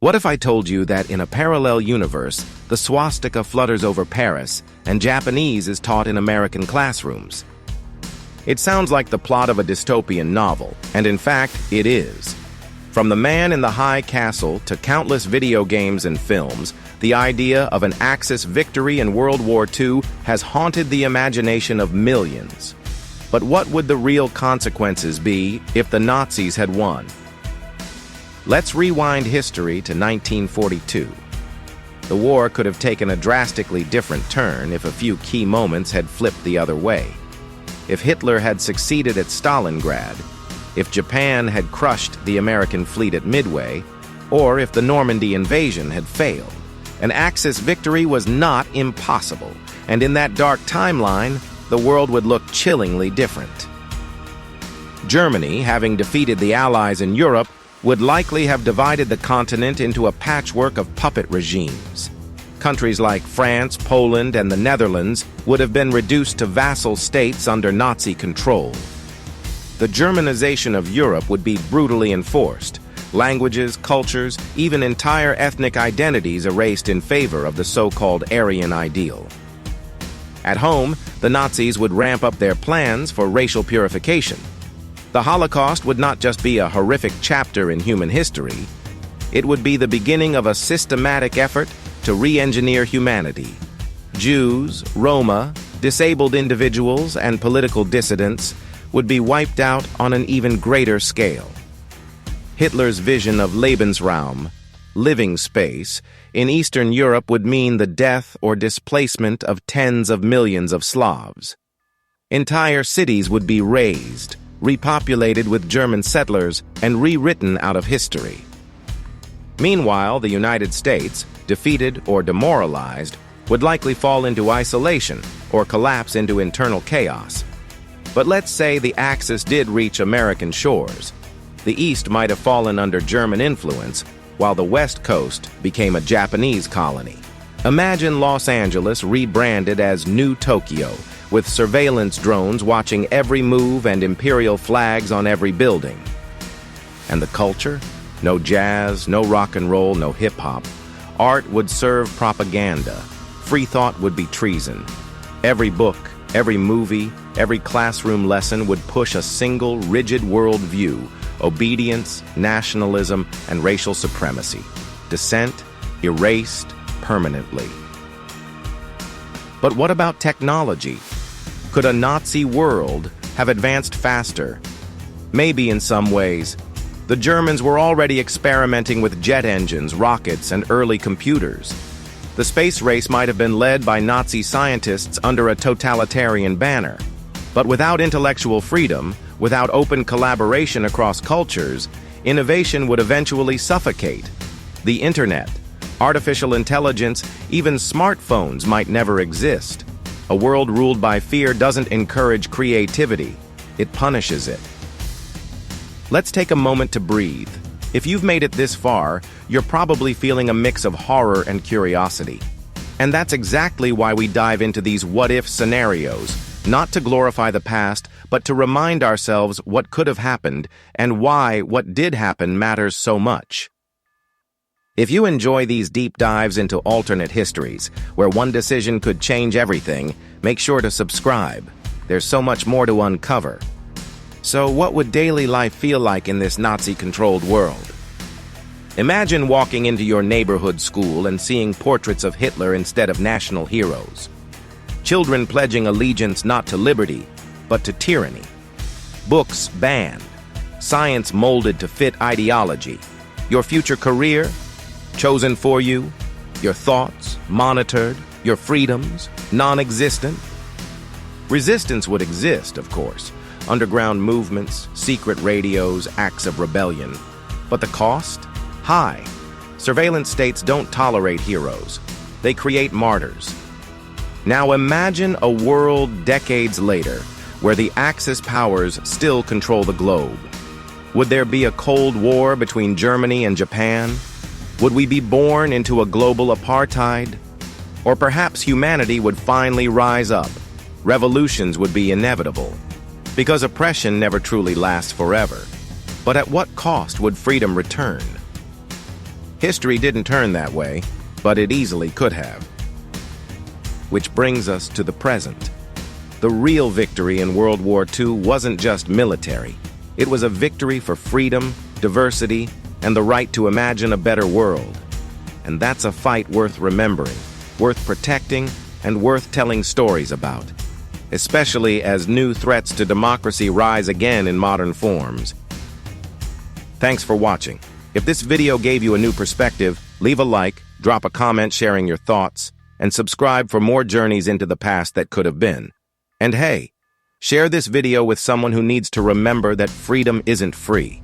What if I told you that in a parallel universe, the swastika flutters over Paris and Japanese is taught in American classrooms? It sounds like the plot of a dystopian novel, and in fact, it is. From The Man in the High Castle to countless video games and films, the idea of an Axis victory in World War II has haunted the imagination of millions. But what would the real consequences be if the Nazis had won? Let's rewind history to 1942. The war could have taken a drastically different turn if a few key moments had flipped the other way. If Hitler had succeeded at Stalingrad, if Japan had crushed the American fleet at Midway, or if the Normandy invasion had failed. An Axis victory was not impossible, and in that dark timeline, the world would look chillingly different. Germany, having defeated the Allies in Europe, would likely have divided the continent into a patchwork of puppet regimes. Countries like France, Poland, and the Netherlands would have been reduced to vassal states under Nazi control. The Germanization of Europe would be brutally enforced. Languages, cultures, even entire ethnic identities erased in favor of the so-called Aryan ideal. At home, the Nazis would ramp up their plans for racial purification. The Holocaust would not just be a horrific chapter in human history, it would be the beginning of a systematic effort to re-engineer humanity. Jews, Roma, disabled individuals, and political dissidents would be wiped out on an even greater scale. Hitler's vision of Lebensraum, living space, in Eastern Europe would mean the death or displacement of tens of millions of Slavs. Entire cities would be razed, repopulated with German settlers, and rewritten out of history. Meanwhile, the United States, defeated or demoralized, would likely fall into isolation or collapse into internal chaos. But let's say the Axis did reach American shores. The East might have fallen under German influence, while the West Coast became a Japanese colony. Imagine Los Angeles rebranded as New Tokyo, with surveillance drones watching every move and imperial flags on every building. And the culture? No jazz, no rock and roll, no hip-hop. Art would serve propaganda. Free thought would be treason. Every book, every movie, every classroom lesson would push a single, rigid worldview: obedience, nationalism, and racial supremacy. Dissent erased permanently. But what about technology? Could a Nazi world have advanced faster? Maybe in some ways. The Germans were already experimenting with jet engines, rockets, and early computers. The space race might have been led by Nazi scientists under a totalitarian banner. But without intellectual freedom, without open collaboration across cultures, innovation would eventually suffocate. The internet, artificial intelligence, even smartphones might never exist. A world ruled by fear doesn't encourage creativity, it punishes it. Let's take a moment to breathe. If you've made it this far, you're probably feeling a mix of horror and curiosity. And that's exactly why we dive into these what-if scenarios, not to glorify the past, but to remind ourselves what could have happened and why what did happen matters so much. If you enjoy these deep dives into alternate histories, where one decision could change everything, make sure to subscribe. There's so much more to uncover. So what would daily life feel like in this Nazi-controlled world? Imagine walking into your neighborhood school and seeing portraits of Hitler instead of national heroes. Children pledging allegiance not to liberty, but to tyranny. Books banned. Science molded to fit ideology. Your future career chosen for you. Your thoughts monitored. Your freedoms non-existent. Resistance would exist, of course. Underground movements, secret radios, acts of rebellion. But the cost? High. Surveillance states don't tolerate heroes. They create martyrs. Now imagine a world decades later where the Axis powers still control the globe. Would there be a Cold War between Germany and Japan? Would we be born into a global apartheid? Or perhaps humanity would finally rise up. Revolutions would be inevitable. Because oppression never truly lasts forever. But at what cost would freedom return? History didn't turn that way, but it easily could have. Which brings us to the present. The real victory in World War II wasn't just military. It was a victory for freedom, diversity, and the right to imagine a better world. And that's a fight worth remembering, worth protecting, and worth telling stories about, especially as new threats to democracy rise again in modern forms. Thanks for watching. If this video gave you a new perspective, leave a like, drop a comment sharing your thoughts, and subscribe for more journeys into the past that could have been. And hey, share this video with someone who needs to remember that freedom isn't free.